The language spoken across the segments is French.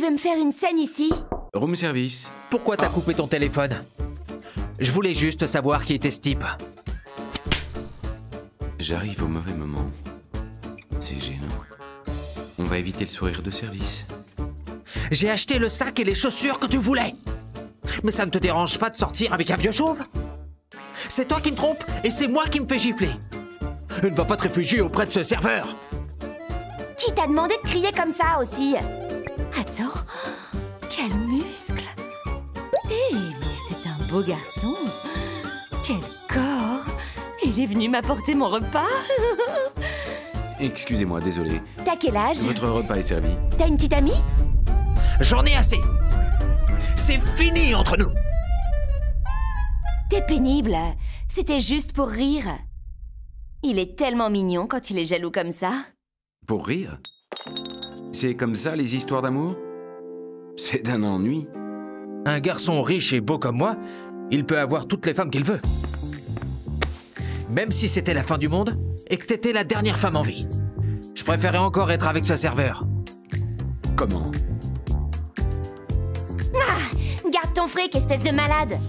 veux me faire une scène ici? Room service. Pourquoi t'as coupé ton téléphone? Je voulais juste savoir qui était ce type. J'arrive au mauvais moment. C'est gênant. On va éviter le sourire de service. J'ai acheté le sac et les chaussures que tu voulais. Mais ça ne te dérange pas de sortir avec un vieux chauve? C'est toi qui me trompes et c'est moi qui me fais gifler. Ne va pas te réfugier auprès de ce serveur. Qui t'a demandé de crier comme ça aussi? Attends, quel muscle! Hé, mais c'est un beau garçon! Quel corps! Il est venu m'apporter mon repas! Excusez-moi, désolé. T'as quel âge? Votre repas est servi. T'as une petite amie? J'en ai assez. C'est fini entre nous. T'es pénible. C'était juste pour rire. Il est tellement mignon quand il est jaloux comme ça. Pour rire? C'est comme ça les histoires d'amour? C'est d'un ennui. Un garçon riche et beau comme moi, il peut avoir toutes les femmes qu'il veut. Même si c'était la fin du monde et que t'étais la dernière femme en vie. Je préférais encore être avec ce serveur. Comment? Ah! Garde ton fric, espèce de malade!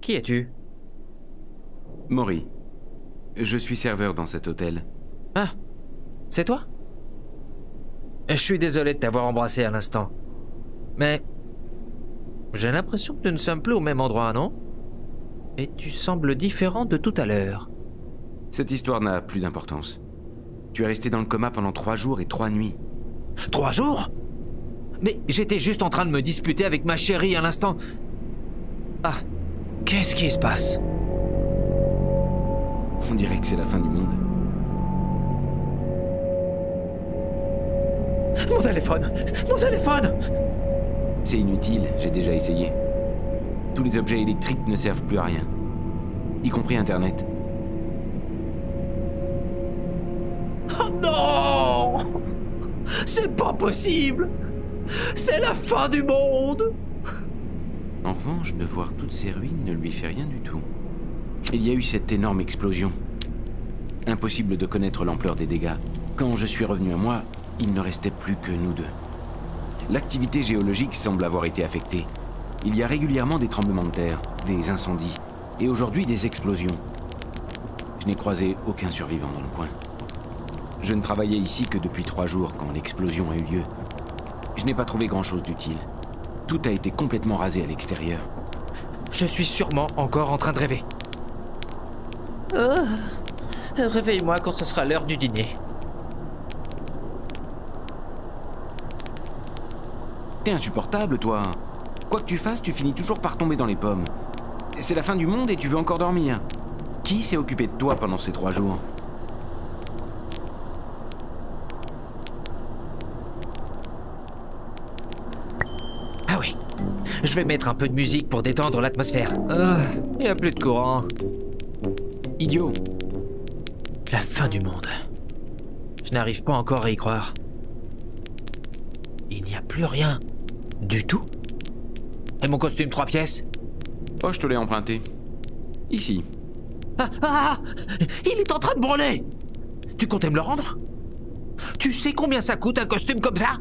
Qui es-tu? Maury. Je suis serveur dans cet hôtel. Ah, c'est toi? Je suis désolé de t'avoir embrassé à l'instant. Mais j'ai l'impression que nous ne sommes plus au même endroit, non? Et tu sembles différent de tout à l'heure. Cette histoire n'a plus d'importance. Tu es resté dans le coma pendant 3 jours et 3 nuits. 3 jours? Mais j'étais juste en train de me disputer avec ma chérie à l'instant. Ah, qu'est-ce qui se passe? On dirait que c'est la fin du monde. Mon téléphone! Mon téléphone! C'est inutile, j'ai déjà essayé. Tous les objets électriques ne servent plus à rien. Y compris Internet. Oh non! C'est pas possible! C'est la fin du monde! En revanche, de voir toutes ces ruines ne lui fait rien du tout. Il y a eu cette énorme explosion. Impossible de connaître l'ampleur des dégâts. Quand je suis revenu à moi, il ne restait plus que nous deux. L'activité géologique semble avoir été affectée. Il y a régulièrement des tremblements de terre, des incendies, et aujourd'hui des explosions. Je n'ai croisé aucun survivant dans le coin. Je ne travaillais ici que depuis 3 jours quand l'explosion a eu lieu. Je n'ai pas trouvé grand-chose d'utile. Tout a été complètement rasé à l'extérieur. Je suis sûrement encore en train de rêver. Réveille-moi quand ce sera l'heure du dîner. T'es insupportable, toi. Quoi que tu fasses, tu finis toujours par tomber dans les pommes. C'est la fin du monde et tu veux encore dormir. Qui s'est occupé de toi pendant ces 3 jours? Ah oui, je vais mettre un peu de musique pour détendre l'atmosphère. Il n'y a plus de courant. Idiot. La fin du monde. Je n'arrive pas encore à y croire. Il n'y a plus rien du tout. Et mon costume 3 pièces? Oh, je te l'ai emprunté. Ici. Il est en train de brûler. Tu comptais me le rendre? Tu sais combien ça coûte un costume comme ça?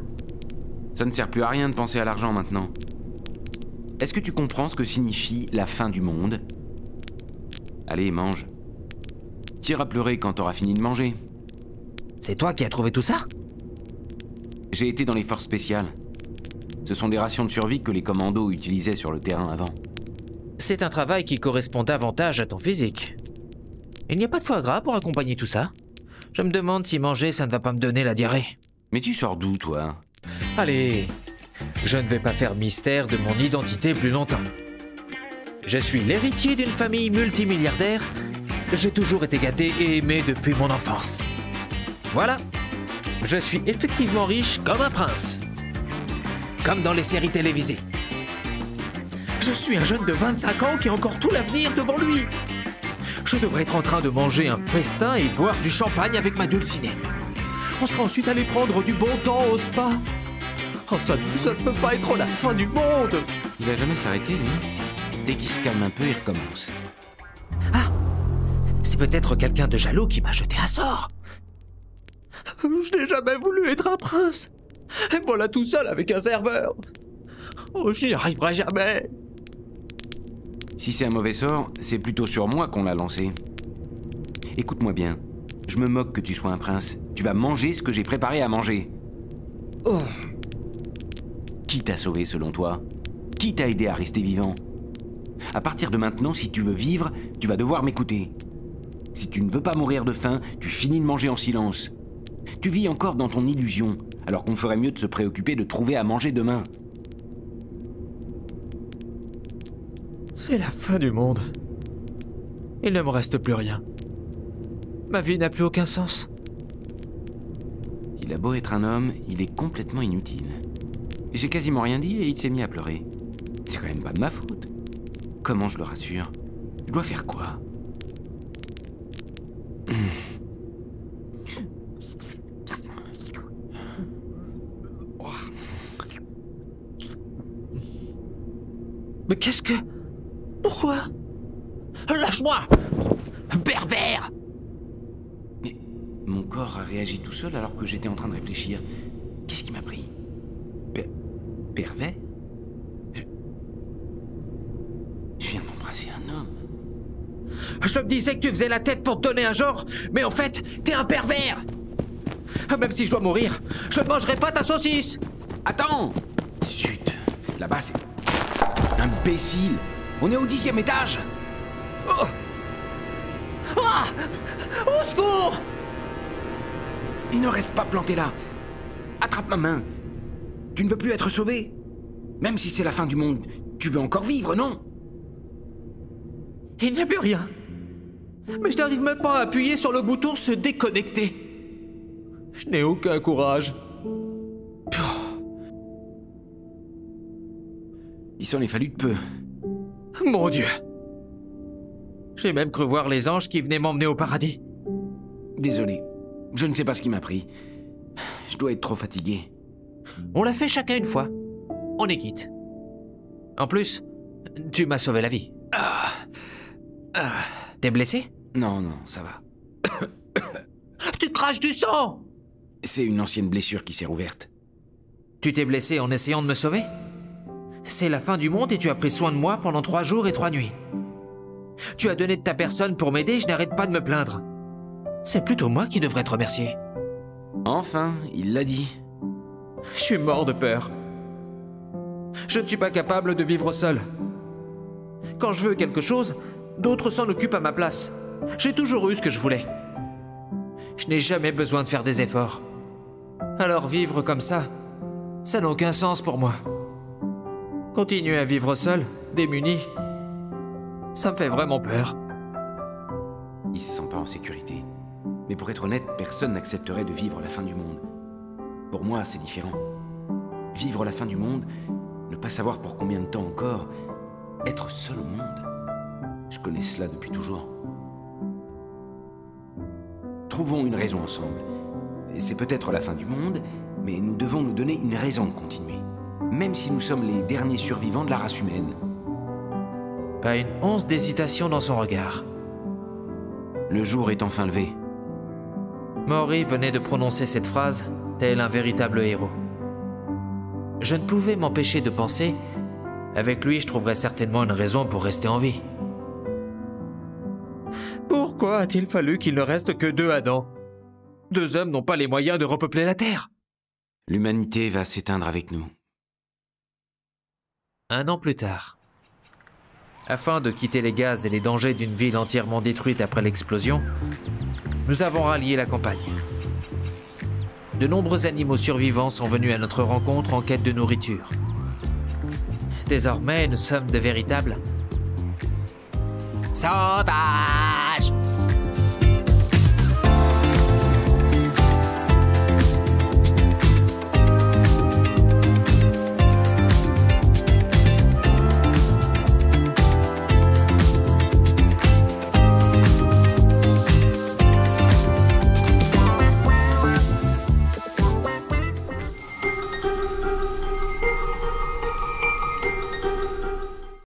Ça ne sert plus à rien de penser à l'argent maintenant. Est-ce que tu comprends ce que signifie la fin du monde? Allez, mange. T'iras pleurer quand t'auras fini de manger. C'est toi qui as trouvé tout ça? J'ai été dans les forces spéciales. Ce sont des rations de survie que les commandos utilisaient sur le terrain avant. C'est un travail qui correspond davantage à ton physique. Il n'y a pas de foie gras pour accompagner tout ça. Je me demande si manger, ça ne va pas me donner la diarrhée. Mais tu sors d'où, toi? Allez, je ne vais pas faire mystère de mon identité plus longtemps. Je suis l'héritier d'une famille multimilliardaire. J'ai toujours été gâté et aimé depuis mon enfance. Voilà, je suis effectivement riche comme un prince. comme dans les séries télévisées. Je suis un jeune de 25 ans qui a encore tout l'avenir devant lui. Je devrais être en train de manger un festin et boire du champagne avec ma Dulcinée. On sera ensuite allé prendre du bon temps au spa. Oh, ça ne peut pas être la fin du monde. Il va jamais s'arrêter, lui. Dès qu'il se calme un peu, il recommence. Ah, c'est peut-être quelqu'un de jaloux qui m'a jeté un sort. Je n'ai jamais voulu être un prince. Et voilà tout seul avec un serveur. Oh, j'y arriverai jamais. Si c'est un mauvais sort, c'est plutôt sur moi qu'on l'a lancé. Écoute-moi bien. Je me moque que tu sois un prince. Tu vas manger ce que j'ai préparé à manger. Oh. Qui t'a sauvé selon toi? Qui t'a aidé à rester vivant? À partir de maintenant, si tu veux vivre, tu vas devoir m'écouter. Si tu ne veux pas mourir de faim, tu finis de manger en silence. Tu vis encore dans ton illusion, alors qu'on ferait mieux de se préoccuper de trouver à manger demain. C'est la fin du monde. Il ne me reste plus rien. Ma vie n'a plus aucun sens. Il a beau être un homme, il est complètement inutile. J'ai quasiment rien dit et il s'est mis à pleurer. C'est quand même pas de ma faute. Comment je le rassure? Je dois faire quoi? Mais qu'est-ce que... Pourquoi? Lâche-moi! Pervers! Mais mon corps a réagi tout seul alors que j'étais en train de réfléchir. Qu'est-ce qui m'a pris? Pervers? Je viens d'embrasser un homme. Je me disais que tu faisais la tête pour te donner un genre, mais en fait, t'es un pervers! Même si je dois mourir, je ne mangerai pas ta saucisse! Attends! Zut! Là-bas, c'est... Imbécile! On est au 10e étage! Oh. Ah! Au secours! Ne reste pas planté là! Attrape ma main! Tu ne veux plus être sauvé? Même si c'est la fin du monde, tu veux encore vivre, non? Il n'y a plus rien. Mais je n'arrive même pas à appuyer sur le bouton se déconnecter. Je n'ai aucun courage. Il s'en est fallu de peu. Mon Dieu! J'ai même cru voir les anges qui venaient m'emmener au paradis. Désolé, je ne sais pas ce qui m'a pris. Je dois être trop fatigué. On l'a fait chacun une fois. On est quitte. En plus, tu m'as sauvé la vie. T'es blessé? Non, non, ça va. Tu craches du sang! C'est une ancienne blessure qui s'est rouverte. Tu t'es blessé en essayant de me sauver? C'est la fin du monde et tu as pris soin de moi pendant 3 jours et 3 nuits. Tu as donné de ta personne pour m'aider et je n'arrête pas de me plaindre. C'est plutôt moi qui devrais te remercier. Enfin, il l'a dit. Je suis mort de peur. Je ne suis pas capable de vivre seul. Quand je veux quelque chose, d'autres s'en occupent à ma place. J'ai toujours eu ce que je voulais. Je n'ai jamais besoin de faire des efforts. Alors vivre comme ça n'a aucun sens pour moi. Continuer à vivre seul, démuni, ça me fait vraiment peur. Il se sent pas en sécurité. Mais pour être honnête, personne n'accepterait de vivre la fin du monde. Pour moi, c'est différent. Vivre la fin du monde, ne pas savoir pour combien de temps encore, être seul au monde. Je connais cela depuis toujours. Trouvons une raison ensemble. C'est peut-être la fin du monde, mais nous devons nous donner une raison de continuer. Même si nous sommes les derniers survivants de la race humaine. Pas une once d'hésitation dans son regard. Le jour est enfin levé. Maury venait de prononcer cette phrase, tel un véritable héros. Je ne pouvais m'empêcher de penser, avec lui je trouverais certainement une raison pour rester en vie. Pourquoi a-t-il fallu qu'il ne reste que 2 Adams? 2 hommes n'ont pas les moyens de repeupler la Terre. L'humanité va s'éteindre avec nous. 1 an plus tard. Afin de quitter les gaz et les dangers d'une ville entièrement détruite après l'explosion, nous avons rallié la campagne. De nombreux animaux survivants sont venus à notre rencontre en quête de nourriture. Désormais, nous sommes de véritables soldats.